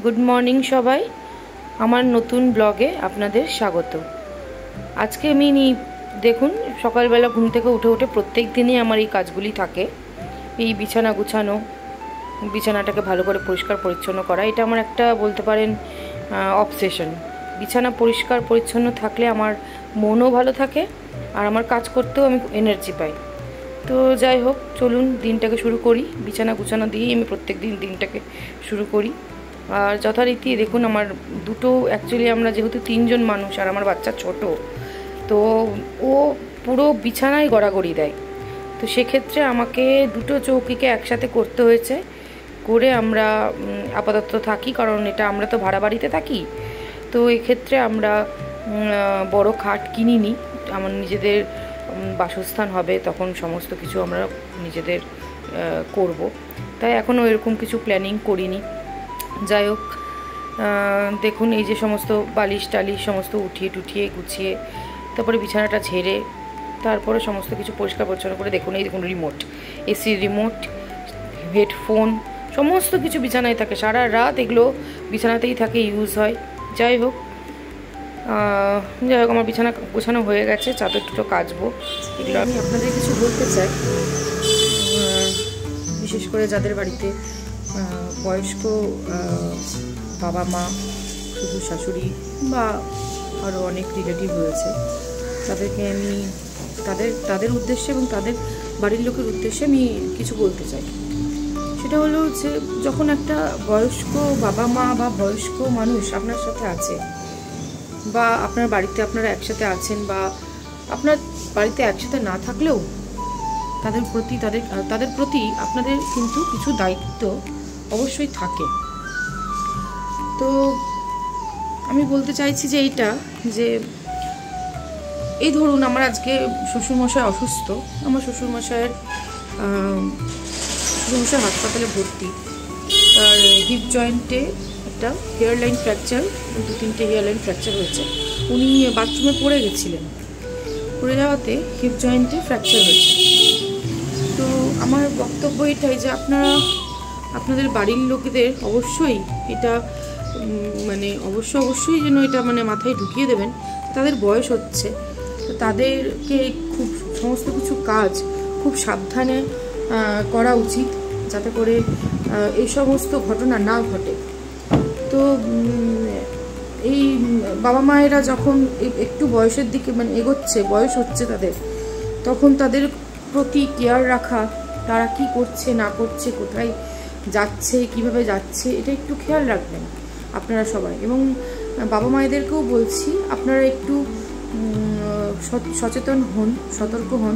Good morning सबाई आमार नतून ब्लगे आपनादेर स्वागत। आज के देखुन सकाल बेला घुम थेके उठे उठे प्रत्येक दिनई आमार एई काजगुली थाके। एई बिछाना गुछानो, बिछानाटाके भालो करे परिष्कार परिच्छन्न करा, एटा आमार एकटा बोलते पारेन अबसेशन। बिछाना परिष्कार परिच्छन्न थाकले आमार मनो भालो थाके और आमार काज करतेও आमी एनार्जी पाई। तो যাই হোক চলুন দিনটাকে শুরু করি। বিছানা গুছানো দিয়েই আমি প্রত্যেক দিন দিনটাকে শুরু করি। আর যথারীতি দেখুন আমার দুটো অ্যাকচুয়ালি আমরা যেহেতু তিনজন মানুষ আর আমার বাচ্চা ছোট, তো ও পুরো বিছানায় গড়াগড়ি দেয়। তো সেক্ষেত্রে আমাকে দুটো চৌকিকে একসাথে করতে হয়েছে, করে আমরা আপাতত থাকি, কারণ এটা আমরা তো ভাড়া বাড়িতে থাকি। তো এক্ষেত্রে আমরা বড় খাট কিনিনি, আমার নিজেদের বাসস্থান হবে তখন সমস্ত কিছু আমরা নিজেদের করব, তাই এখনও এরকম কিছু প্ল্যানিং করিনি। যাই হোক দেখুন এই যে সমস্ত বালিশ টালিশ সমস্ত উঠিয়ে টুঠিয়ে গুছিয়ে তারপরে বিছানাটা ঝেড়ে তারপরে সমস্ত কিছু পরিষ্কার পরিচ্ছন্ন করে দেখুন এই দেখুন রিমোট, এসির রিমোট, হেডফোন সমস্ত কিছু বিছানায় থাকে, সারা রাত এগুলো বিছানাতেই থাকে, ইউজ হয়। যাই হোক আমার বিছানা গোছানো হয়ে গেছে, চাদর দুটো কাচবো। এগুলো আমি আপনাদের কিছু বলতে চাই, বিশেষ করে যাদের বাড়িতে বয়স্ক বাবা মা, শ্বশুর শাশুড়ি বা আরও অনেক রিলেটিভ রয়েছে, তাদেরকে আমি তাদের উদ্দেশ্যে এবং তাদের বাড়ির লোকের উদ্দেশ্যে আমি কিছু বলতে চাই। সেটা হলো যে যখন একটা বয়স্ক বাবা মা বা বয়স্ক মানুষ আপনার সাথে আছে বা আপনার বাড়িতে আপনারা একসাথে আছেন বা আপনার বাড়িতে একসাথে না থাকলেও তাদের প্রতি আপনাদের কিন্তু কিছু দায়িত্ব অবশ্যই থাকে। তো আমি বলতে চাইছি যে এইটা যে এই ধরুন আমার আজকে শ্বশুরমশাই অসুস্থ, আমার শ্বশুরমশাই হাসপাতালে ভর্তি, আর হিপ জয়েন্টে একটা হেয়ার লাইন ফ্র্যাকচার, 2-3টে হেয়ার লাইন ফ্র্যাকচার হয়েছে। উনি বাথরুমে পড়ে গেছিলেন, পড়ে যাওয়াতে হিপ জয়েন্টে ফ্র্যাকচার হয়েছে। তো আমার বক্তব্য এটাই যে আপনারা আপনাদের বাড়ির লোকেদের অবশ্যই এটা অবশ্যই যেন এটা মাথায় ঢুকিয়ে দেবেন। তাদের বয়স হচ্ছে, তাদেরকে খুব সমস্ত কিছু কাজ খুব সাবধানে করা উচিত, যাতে করে এই সমস্ত ঘটনা না ঘটে। তো এই বাবা মায়েরা যখন একটু বয়সের দিকে এগোচ্ছে, বয়স হচ্ছে তাদের, তখন তাদের প্রতি কেয়ার রাখা, তারা কি করছে না করছে, কোথায় যাচ্ছে, কিভাবে যাচ্ছে, এটা একটু খেয়াল রাখবেন আপনারা সবাই। এবং বাবা মায়েদেরকেও বলছি আপনারা একটু সচেতন হন, সতর্ক হন।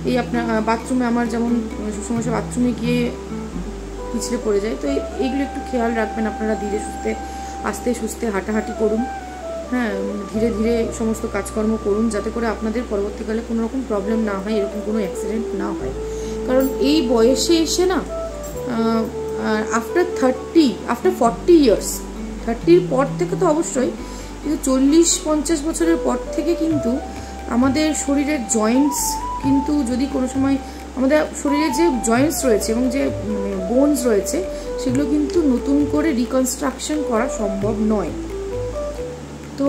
এই আপনার বাথরুমে, আমার যেমন শ্বশুরমশাই বাথরুমে গিয়ে পিছলে পড়ে যায়, তো এইগুলো একটু খেয়াল রাখবেন আপনারা। ধীরে আস্তে সুস্থে হাঁটাহাঁটি করুন, হ্যাঁ, ধীরে ধীরে সমস্ত কাজকর্ম করুন, যাতে করে আপনাদের পরবর্তীকালে কোনো রকম প্রবলেম না হয়, এরকম কোনো অ্যাক্সিডেন্ট না হয়। কারণ এই বয়সে এসে না আফটার 40 ইয়ার্স, 30-র পর থেকে তো অবশ্যই, কিন্তু 40-50 বছরের পর থেকে কিন্তু আমাদের শরীরের জয়েন্টস কিন্তু যদি কোনো সময় আমাদের শরীরে যে জয়েন্টস রয়েছে এবং যে বোনস রয়েছে সেগুলো কিন্তু নতুন করে রিকনস্ট্রাকশন করা সম্ভব নয়। তো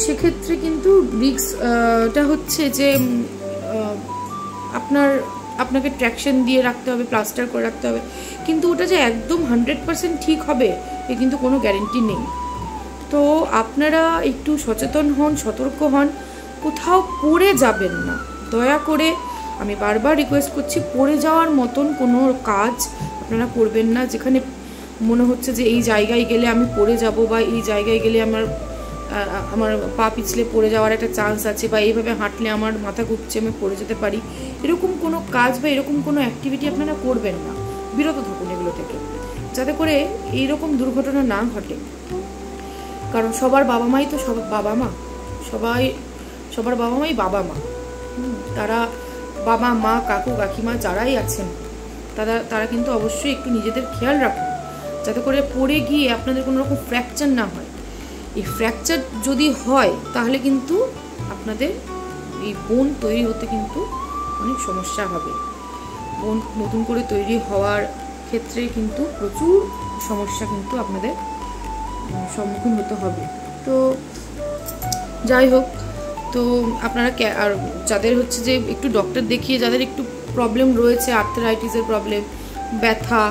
সেক্ষেত্রে কিন্তু রিস্কটা হচ্ছে যে আপনাকে ট্র্যাকশন দিয়ে রাখতে হবে, প্লাস্টার করে রাখতে হবে, কিন্তু ওটা যে একদম 100% ঠিক হবে এ কিন্তু কোনো গ্যারেন্টি নেই। তো আপনারা একটু সচেতন হন, সতর্ক হন, কোথাও পড়ে যাবেন না, দয়া করে আমি বারবার রিকোয়েস্ট করছি। পড়ে যাওয়ার মতন কোনো কাজ আপনারা করবেন না, যেখানে মনে হচ্ছে যে এই জায়গায় গেলে আমি পড়ে যাব বা এই জায়গায় গেলে আমার পা পিছলে পড়ে যাওয়ার একটা চান্স আছে বা এইভাবে হাঁটলে আমার মাথা ঘুরছে, আমি পড়ে যেতে পারি, এরকম কোনো কাজ বা এরকম কোনো অ্যাক্টিভিটি আপনারা করবেন না। বিরত থাকুন এগুলো থেকে, যাতে করে এইরকম দুর্ঘটনা না ঘটে। কারণ সবার বাবা মাই তো বাবা মা, সবার বাবা মাই বাবা মা, তারা বাবা মা কাকু কাকিমা যারাই আছেন তারা কিন্তু অবশ্যই একটু নিজেদের খেয়াল রাখুন, যাতে করে পড়ে গিয়ে আপনাদের কোনো রকম ফ্র্যাকচার না হয়। এই ফ্র্যাকচার যদি হয় তাহলে কিন্তু আপনাদের এই বোন তৈরি হতে কিন্তু অনেক সমস্যা হবে। বোন নতুন করে তৈরি হওয়ার ক্ষেত্রে কিন্তু প্রচুর সমস্যা কিন্তু আপনাদের সম্মুখীন হতে হবে। তো যাই হোক, তো আপনারা আর যাদের হচ্ছে যে একটু ডক্টর দেখিয়ে যাদের একটু প্রবলেম রয়েছে, আর্থারাইটিসের প্রবলেম, ব্যথা,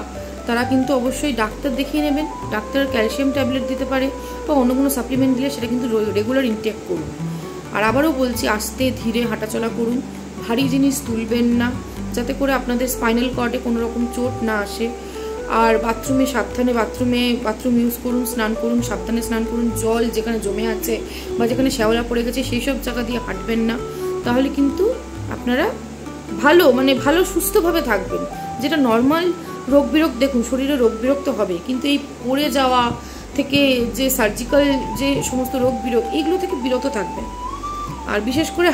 তারা কিন্তু অবশ্যই ডাক্তার দেখিয়ে নেবেন। ডাক্তার ক্যালসিয়াম ট্যাবলেট দিতে পারে বা অন্য কোনো সাপ্লিমেন্ট দিলে সেটা কিন্তু রেগুলার ইনটেক করুন। আর আবারও বলছি, আস্তে ধীরে হাঁটাচলা করুন, ভারী জিনিস তুলবেন না, যাতে করে আপনাদের স্পাইনাল কর্ডে কোনো রকম চোট না আসে। আর বাথরুমে সাবধানে বাথরুম ইউজ করুন, স্নান করুন, সাবধানে স্নান করুন। জল যেখানে জমে আছে বা যেখানে শ্যাওলা পড়ে গেছে সেই সব জায়গা দিয়ে হাঁটবেন না, তাহলে কিন্তু আপনারা ভালো সুস্থভাবে থাকবেন। যেটা নর্মাল রোগ বিরোগ, দেখুন শরীরে রোগ বিরোগ তো হবে, কিন্তু এই পড়ে যাওয়া থেকে যে সার্জিক্যাল যে সমস্ত রোগ বিরোগ, এগুলো থেকে বিরত থাকবেন। আর বিশেষ করে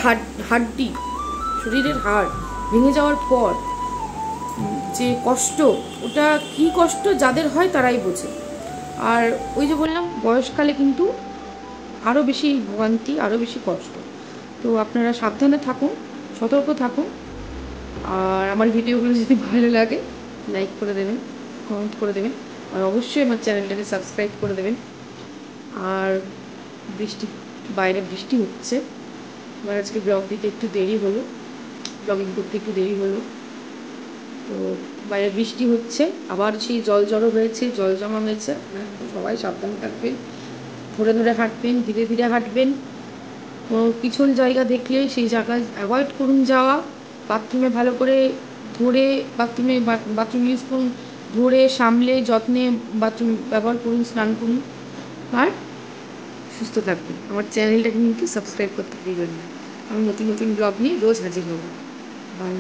হাড্ডি, শরীরের হাড় ভেঙে যাওয়ার পর যে কষ্ট, ওটা কি কষ্ট যাদের হয় তারাই বোঝে। আর ওই যে বললাম, বয়সকালে কিন্তু আরও বেশি ভোগান্তি, আরও বেশি কষ্ট। তো আপনারা সাবধানে থাকুন, সতর্ক থাকুন। আর আমার ভিডিওগুলো যদি ভালো লাগে লাইক করে দেবেন, কমেন্ট করে দেবেন, আর অবশ্যই আমার চ্যানেলটাকে সাবস্ক্রাইব করে দেবেন। আর বাইরে বৃষ্টি হচ্ছে, আমার আজকে ব্লগ দিতে একটু দেরি হলো, ব্লগিং করতে একটু দেরি হলো। তো বাইরে বৃষ্টি হচ্ছে, আবার সেই জল জড়ো হয়েছে, জল জমা হয়েছে। সবাই সাবধানে থাকবেন, ধরে ধরে হাঁটবেন, ধীরে ধীরে হাঁটবেন। কোনো পিছল জায়গা দেখলে সেই জায়গায় অ্যাভয়েড করুন যাওয়া। বাথরুমে ভালো করে ধরে বাথরুম ইউজ করুন, ধরে সামলে যত্নে বাথরুম ব্যবহার করুন, স্নান করুন। আর সুস্থ থাকবেন। আমার চ্যানেলটাকে কিন্তু সাবস্ক্রাইব করতে ভুলবেন না। আমি নতুন নতুন ব্লগ নিয়ে রোজ হাজির হব। বাই।